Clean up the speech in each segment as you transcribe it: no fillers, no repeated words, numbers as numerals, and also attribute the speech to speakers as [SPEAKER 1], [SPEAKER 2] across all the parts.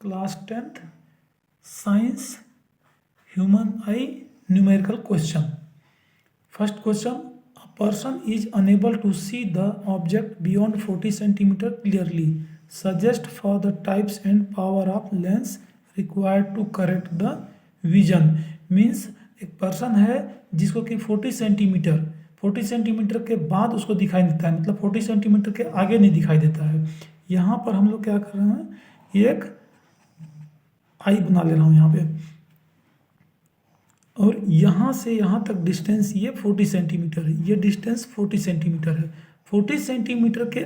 [SPEAKER 1] Class 10th science human I numerical question. First question, a person is unable to see the object beyond 40 centimeter clearly. Suggest for the types and power of lens required to correct the vision. Means एक person है जिसको कि 40 centimetre के बाद उसको दिखाई देता है, मतलब 40 सेंटीमीटर के आगे नहीं दिखाई देता है. यहाँ पर हम लोग क्या कर रहे हैं, एक आई बना ले रहा हूँ यहाँ पे, और यहाँ से यहाँ तक डिस्टेंस ये 40 सेंटीमीटर है. ये डिस्टेंस 40 सेंटीमीटर है. 40 सेंटीमीटर के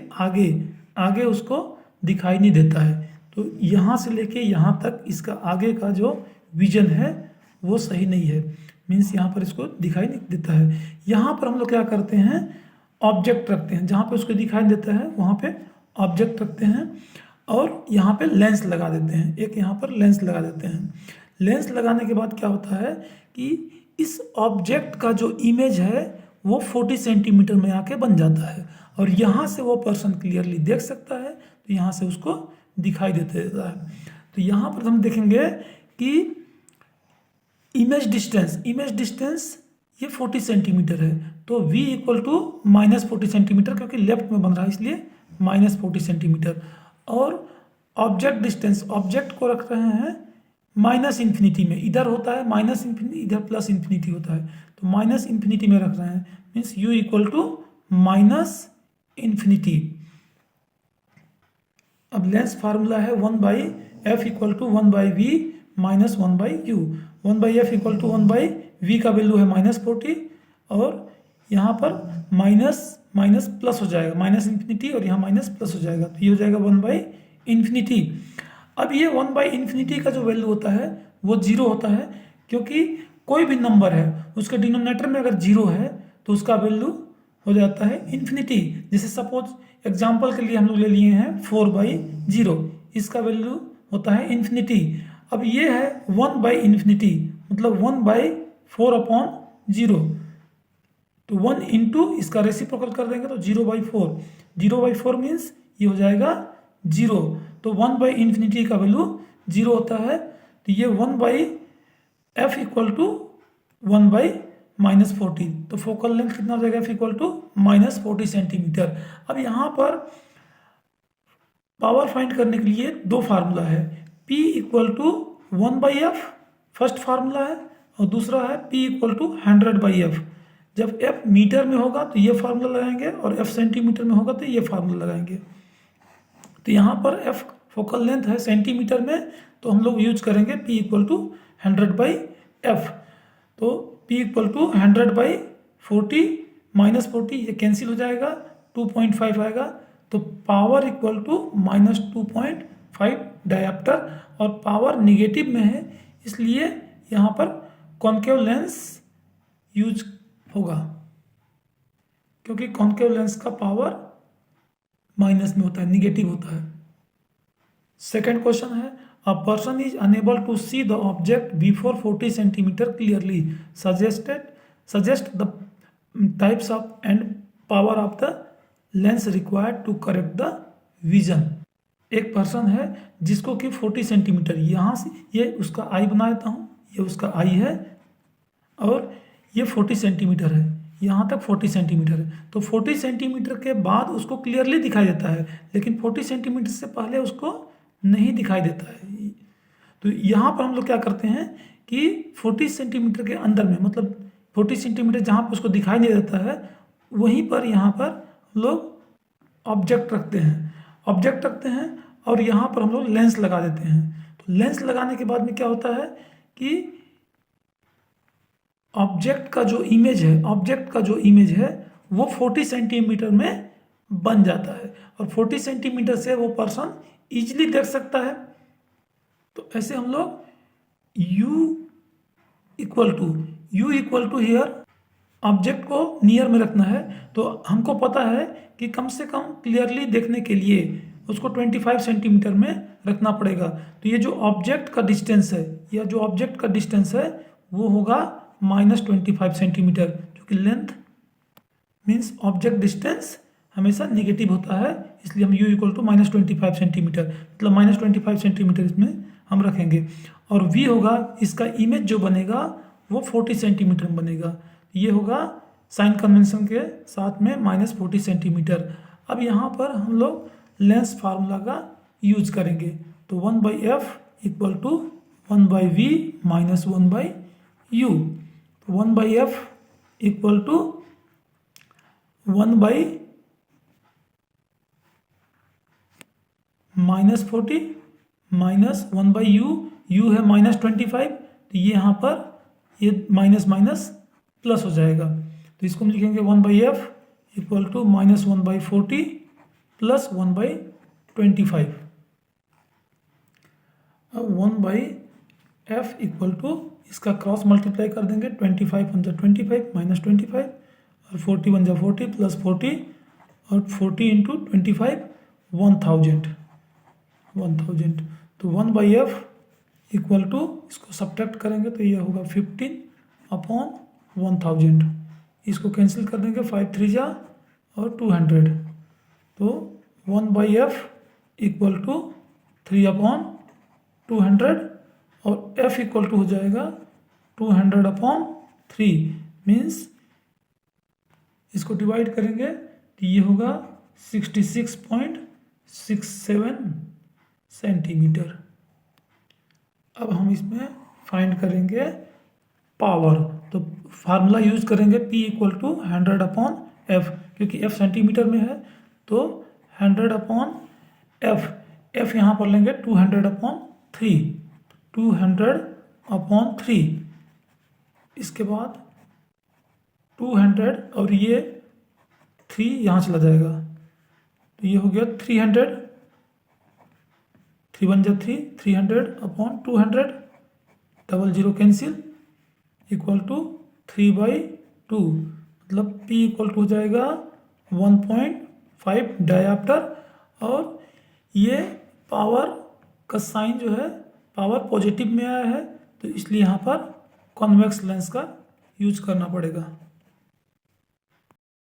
[SPEAKER 1] आगे उसको दिखाई नहीं देता है. तो यहाँ से लेके यहाँ तक इसका आगे का जो विजन है वो सही नहीं है. मीन्स यहाँ पर इसको दिखाई नहीं देता है. यहाँ पर हम लोग क्या करते हैं, ऑब्जेक्ट रखते हैं. जहाँ पे उसको दिखाई देता है वहाँ पे ऑब्जेक्ट रखते हैं और यहाँ पे लेंस लगा देते हैं. एक यहाँ पर लेंस लगा देते हैं. लेंस लगाने के बाद क्या होता है कि इस ऑब्जेक्ट का जो इमेज है वो 40 सेंटीमीटर में आके बन जाता है और यहाँ से वो पर्सन क्लियरली देख सकता है. तो यहाँ से उसको दिखाई देता है. तो यहाँ पर हम देखेंगे कि इमेज डिस्टेंस ये 40 सेंटीमीटर है. तो v इक्वल टू -40 सेंटीमीटर, क्योंकि लेफ्ट में बन रहा है इसलिए -40 सेंटीमीटर. और ऑब्जेक्ट डिस्टेंस, ऑब्जेक्ट को रख रहे हैं -इन्फिनिटी में. इधर होता है -इन्फिनिटी, इधर +इन्फिनिटी होता है. तो -इन्फिनिटी में रख रहे हैं. Means u equal to -infinity. अब लेंस फार्मूला है 1/f equal to 1/v minus 1/u. 1/f equal to 1/v का वैल्यू है -40 और यहाँ पर माइनस प्लस हो जाएगा, -इन्फिनिटी और यहाँ माइनस प्लस हो जाएगा. तो ये हो जाएगा 1/इन्फिनिटी. अब ये 1/इन्फिनिटी का जो वैल्यू होता है वो 0 होता है, क्योंकि कोई भी नंबर है उसके डिनोमिनेटर में अगर 0 है तो उसका वैल्यू हो जाता है इन्फिनिटी. जैसे सपोज एग्जांपल के लिए हम लोग ले लिए हैं 4/0, इसका वैल्यू होता है इन्फिनिटी. अब ये है 1/इन्फिनिटी, मतलब 1/4/0. तो 1 इंटू इसका रेसिप्रोकल कर देंगे तो 0/4. 0/4 मीन्स ये हो जाएगा 0. तो 1/इन्फिनिटी का वैल्यू 0 होता है. तो ये 1/f इक्वल टू 1/-40. तो फोकल लेंथ कितना हो जाएगा, f इक्वल टू -40 सेंटीमीटर. अब यहाँ पर पावर फाइंड करने के लिए दो फार्मूला है. p equal to 1/f first formula है और दूसरा है p इक्वल टू 100/f. जब f मीटर में होगा तो ये फार्मूला लगाएंगे और f सेंटीमीटर में होगा तो ये फार्मूला लगाएंगे. तो यहाँ पर f फोकल लेंथ है सेंटीमीटर में, तो हम लोग यूज करेंगे p इक्वल टू 100/f. तो p इक्वल टू 100/40 -40 ये कैंसिल हो जाएगा, 2.5 आएगा. तो पावर इक्वल टू -2.5 डायप्टर, और पावर निगेटिव में है इसलिए यहाँ पर कॉन्केव लेंस यूज होगा, क्योंकि कॉन्केव लेंस का पावर माइनस में होता है, निगेटिव होता है. सेकेंड क्वेश्चन है, a person is unable to see the object before 40 centimetre clearly. Suggest the types of and power of the lens required to correct the vision. एक person है जिसको कि 40 सेंटीमीटर, यहाँ से ये उसका आई बना देता हूँ, ये उसका आई है और ये 40 सेंटीमीटर है, यहाँ तक 40 सेंटीमीटर है. तो 40 सेंटीमीटर के बाद उसको क्लियरली दिखाई देता है, लेकिन 40 सेंटीमीटर से पहले उसको नहीं दिखाई देता है. तो यहाँ पर हम लोग क्या करते हैं कि 40 सेंटीमीटर के अंदर में, मतलब 40 सेंटीमीटर जहाँ पर उसको दिखाई नहीं देता है वहीं पर यहाँ पर लोग ऑब्जेक्ट रखते हैं और यहाँ पर हम लोग लेंस लगा देते हैं. तो लेंस लगाने के बाद में क्या होता है कि ऑब्जेक्ट का जो इमेज है वो 40 सेंटीमीटर में बन जाता है और 40 सेंटीमीटर से वो पर्सन इजीली देख सकता है. तो ऐसे हम लोग u equal to here object को नियर में रखना है. तो हमको पता है कि कम से कम क्लियरली देखने के लिए उसको 25 सेंटीमीटर में रखना पड़ेगा. तो ये जो ऑब्जेक्ट का डिस्टेंस है वो होगा -25 सेंटीमीटर, क्योंकि लेंथ मीन्स ऑब्जेक्ट डिस्टेंस हमेशा निगेटिव होता है, इसलिए हम u इक्वल टू -25 सेंटीमीटर, मतलब -25 सेंटीमीटर इसमें हम रखेंगे। और v होगा, इसका इमेज जो बनेगा वो 40 सेंटीमीटर बनेगा। ये होगा साइन कन्वेंशन के साथ में -40 सेंटीमीटर। अब यहाँ पर हम लोग लेंस फार्मूला का यूज करेंगे, तो 1/f equal to 1/v minus 1/u। 1/f equal to 1/-40 minus 1/u, u है -25, तो ये यहाँ पर ये माइनस माइनस प्लस हो जाएगा, तो इसको हम लिखेंगे 1/f इक्वल टू -1/40 प्लस 1/25। अब 1/f इक्वल टू इसका क्रॉस मल्टीप्लाई कर देंगे, 25 × 25 -25 और 40 × 40 प्लस 40 और 40 × 25 1000। तो 1/f इक्वल टू इसको सब्ट्रैक्ट करेंगे तो ये होगा 15/1000। इसको कैंसिल कर देंगे, 5 3 जा और 200, तो 1/f इक्वल टू 3/200 और f इक्वल टू हो जाएगा 200/3, मीन्स इसको डिवाइड करेंगे तो ये होगा 66.67 सेंटीमीटर। अब हम इसमें फाइंड करेंगे पावर, तो फार्मूला यूज करेंगे P इक्वल टू 100/f, क्योंकि f सेंटीमीटर में है तो 100/f, f यहाँ पर लेंगे 200/3, इसके बाद 200 और ये 3 यहाँ चला जाएगा, तो ये हो गया 300, 3 × 3, 300/200, 00 कैंसिल इक्वल टू 3/2, मतलब P इक्वल टू हो जाएगा 1.5 डायऑप्टर। और ये पावर का साइन जो है पावर पॉजिटिव में आया है, तो इसलिए यहाँ पर कॉन्वेक्स लेंस का यूज करना पड़ेगा।